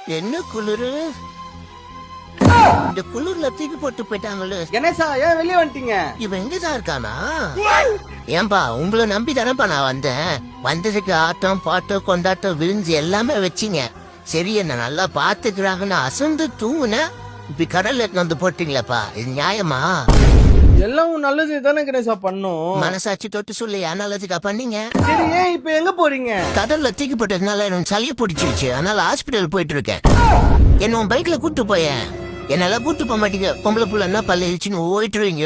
என்ன குளிரு? இந்த குளிர்ல தூக்கி போட்டு போயிட்டாங்களே. கணேசா ஏன் வெளியே வந்துட்டீங்க? இவன் எங்கதான் இருக்கானா? ஏன்பா உங்களை நம்பி தானப்பா நான் வந்தேன். வந்ததுக்கு ஆட்டம் பாட்டம் கொண்டாட்டம் விழுந்து எல்லாமே வச்சிங்க. சரி என்ன நல்லா பாத்துக்கிறாங்கன்னு அசந்து தூங்குன. இப்ப கடல்ல வந்து போட்டீங்களப்பா, இது நியாயமா? எல்லாம் நல்லது தானே கணேசா பண்ணும். மனசாட்சி தொட்டு சொல்லி நல்லதுக்கா பண்ணீங்க. சரி ஏன் இப்ப எங்க போறீங்க? கடல்ல தூக்கி போட்டதுனால எனக்கு சளியை பிடிச்சிருச்சு. அதனால ஹாஸ்பிட்டல் போயிட்டு இருக்கேன். என்ன உன் பைக்ல கூட்டு போயேன். என்னால கூட்டு போக மாட்டீங்க. பொம்பளை புள்ள என்ன பல்ல இழிச்சுன்னு ஓயிட்டுருவீங்க.